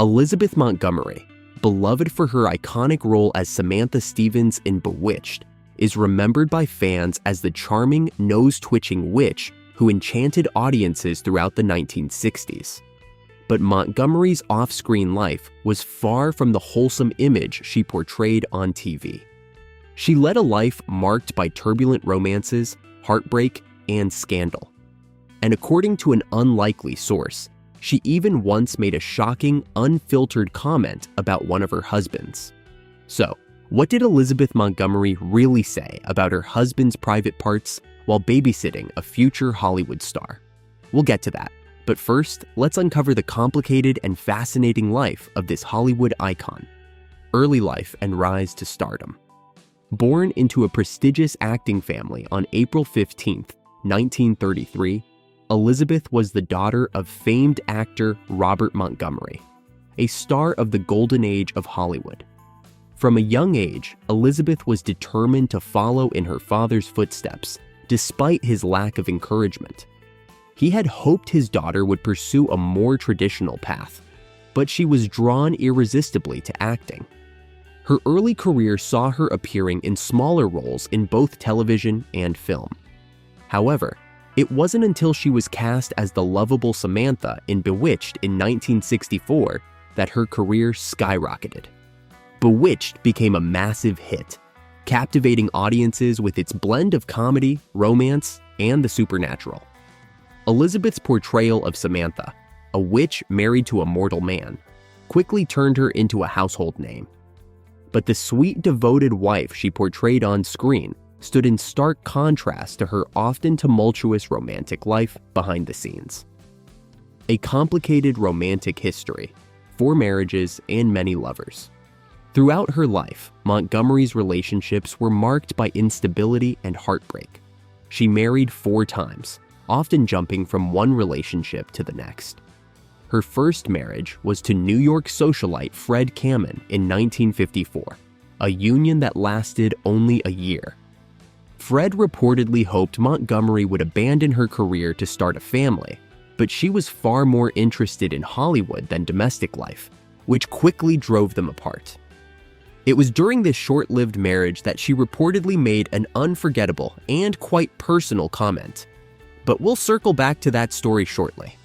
Elizabeth Montgomery, beloved for her iconic role as Samantha Stevens in Bewitched, is remembered by fans as the charming, nose-twitching witch who enchanted audiences throughout the 1960s. But Montgomery's off-screen life was far from the wholesome image she portrayed on TV. She led a life marked by turbulent romances, heartbreak, and scandal. And according to an unlikely source, she even once made a shocking, unfiltered comment about one of her husbands. So, what did Elizabeth Montgomery really say about her husband's private parts while babysitting a future Hollywood star? We'll get to that, but first, let's uncover the complicated and fascinating life of this Hollywood icon. Early life and rise to stardom. Born into a prestigious acting family on April 15, 1933, Elizabeth was the daughter of famed actor Robert Montgomery, a star of the golden age of Hollywood. From a young age, Elizabeth was determined to follow in her father's footsteps, despite his lack of encouragement. He had hoped his daughter would pursue a more traditional path, but she was drawn irresistibly to acting. Her early career saw her appearing in smaller roles in both television and film. However, it wasn't until she was cast as the lovable Samantha in Bewitched in 1964 that her career skyrocketed. Bewitched became a massive hit, captivating audiences with its blend of comedy, romance, and the supernatural. Elizabeth's portrayal of Samantha, a witch married to a mortal man, quickly turned her into a household name. But the sweet, devoted wife she portrayed on screen stood in stark contrast to her often tumultuous romantic life behind the scenes. A complicated romantic history, 4 marriages, and many lovers. Throughout her life, Montgomery's relationships were marked by instability and heartbreak. She married 4 times, often jumping from one relationship to the next. Her first marriage was to New York socialite Fred Kamen in 1954, a union that lasted only a year. Fred reportedly hoped Montgomery would abandon her career to start a family, but she was far more interested in Hollywood than domestic life, which quickly drove them apart. It was during this short-lived marriage that she reportedly made an unforgettable and quite personal comment. But we'll circle back to that story shortly.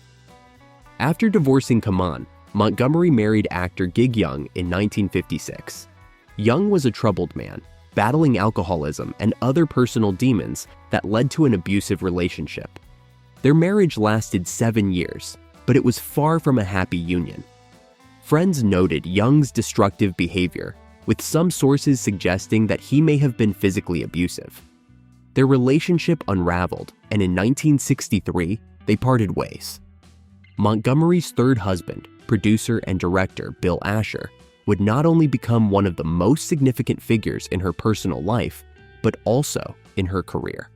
After divorcing Kaman, Montgomery married actor Gig Young in 1956. Young was a troubled man, battling alcoholism and other personal demons that led to an abusive relationship. Their marriage lasted 7 years, but it was far from a happy union. Friends noted Young's destructive behavior, with some sources suggesting that he may have been physically abusive. Their relationship unraveled, and in 1963, they parted ways. Montgomery's third husband, producer and director Bill Asher, would not only become one of the most significant figures in her personal life, but also in her career.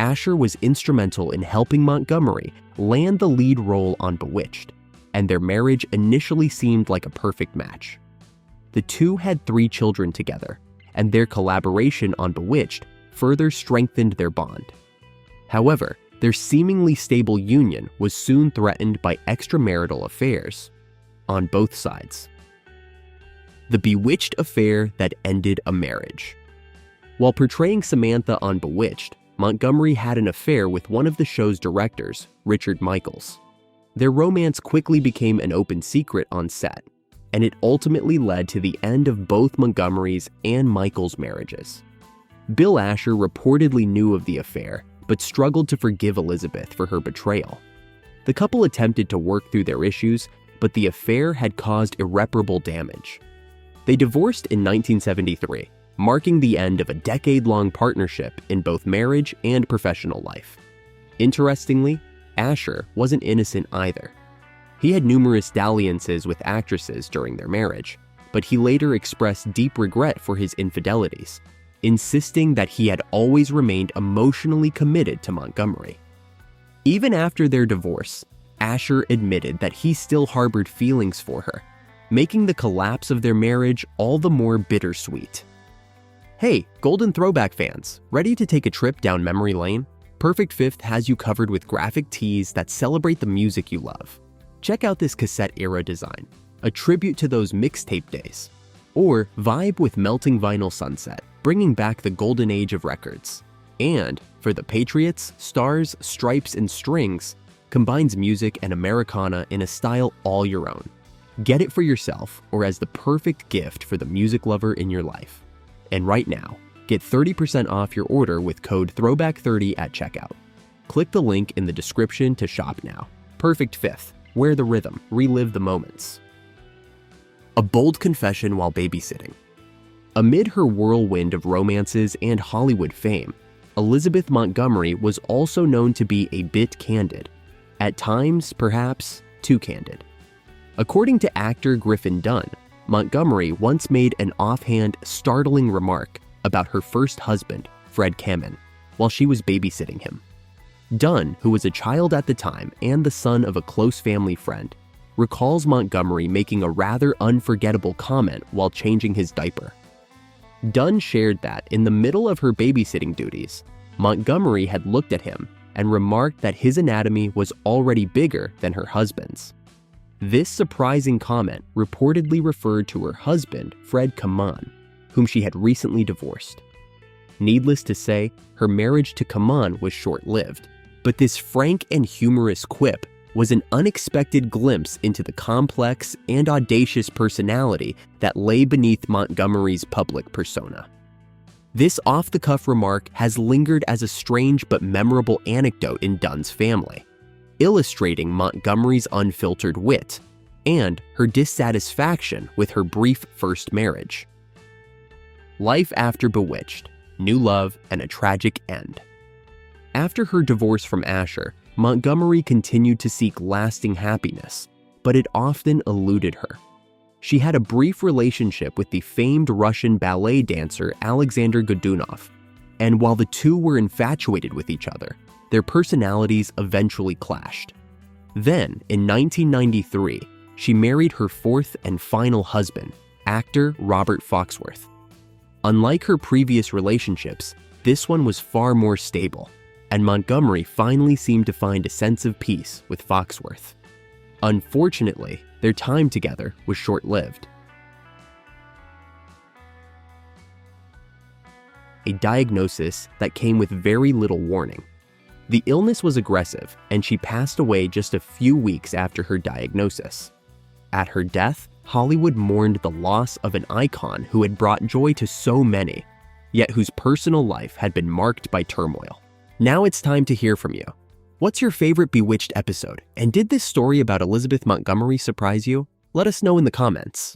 Asher was instrumental in helping Montgomery land the lead role on Bewitched, and their marriage initially seemed like a perfect match. The two had 3 children together, and their collaboration on Bewitched further strengthened their bond. However, their seemingly stable union was soon threatened by extramarital affairs on both sides. The Bewitched affair that ended a marriage. While portraying Samantha on Bewitched, Montgomery had an affair with one of the show's directors, Richard Michaels. Their romance quickly became an open secret on set, and it ultimately led to the end of both Montgomery's and Michaels' marriages. Bill Asher reportedly knew of the affair, but struggled to forgive Elizabeth for her betrayal. The couple attempted to work through their issues, but the affair had caused irreparable damage. They divorced in 1973, marking the end of a decade-long partnership in both marriage and professional life. Interestingly, Asher wasn't innocent either. He had numerous dalliances with actresses during their marriage, but he later expressed deep regret for his infidelities, insisting that he had always remained emotionally committed to Montgomery. Even after their divorce, Asher admitted that he still harbored feelings for her, making the collapse of their marriage all the more bittersweet. Hey, Golden Throwback fans, ready to take a trip down memory lane? Perfect Fifth has you covered with graphic tees that celebrate the music you love. Check out this cassette-era design. a tribute to those mixtape days. Or vibe with melting vinyl sunset, bringing back the golden age of records. And for the Patriots, Stars, Stripes, and Strings, combines music and Americana in a style all your own. Get it for yourself or as the perfect gift for the music lover in your life. And right now, get 30% off your order with code THROWBACK30 at checkout. Click the link in the description to shop now. Perfect fifth. Wear the rhythm. Relive the moments. A bold confession while babysitting. Amid her whirlwind of romances and Hollywood fame, Elizabeth Montgomery was also known to be a bit candid. At times, perhaps, too candid. According to actor Griffin Dunn, Montgomery once made an offhand, startling remark about her first husband, Fred Kamen, while she was babysitting him. Dunn, who was a child at the time and the son of a close family friend, recalls Montgomery making a rather unforgettable comment while changing his diaper. Dunn shared that in the middle of her babysitting duties, Montgomery had looked at him and remarked that his anatomy was already bigger than her husband's. This surprising comment reportedly referred to her husband, Fred Kamen, whom she had recently divorced. Needless to say, her marriage to Kamen was short-lived, but this frank and humorous quip was an unexpected glimpse into the complex and audacious personality that lay beneath Montgomery's public persona. This off-the-cuff remark has lingered as a strange but memorable anecdote in Dunn's family, illustrating Montgomery's unfiltered wit and her dissatisfaction with her brief first marriage. Life after Bewitched, new love, and a tragic end. After her divorce from Asher, Montgomery continued to seek lasting happiness, but it often eluded her. She had a brief relationship with the famed Russian ballet dancer Alexander Godunov, and while the two were infatuated with each other, their personalities eventually clashed. Then, in 1993, she married her fourth and final husband, actor Robert Foxworth. Unlike her previous relationships, this one was far more stable, and Montgomery finally seemed to find a sense of peace with Foxworth. Unfortunately, their time together was short-lived. A diagnosis that came with very little warning. The illness was aggressive, and she passed away just a few weeks after her diagnosis. At her death, Hollywood mourned the loss of an icon who had brought joy to so many, yet whose personal life had been marked by turmoil. Now it's time to hear from you. What's your favorite Bewitched episode? And did this story about Elizabeth Montgomery surprise you? Let us know in the comments.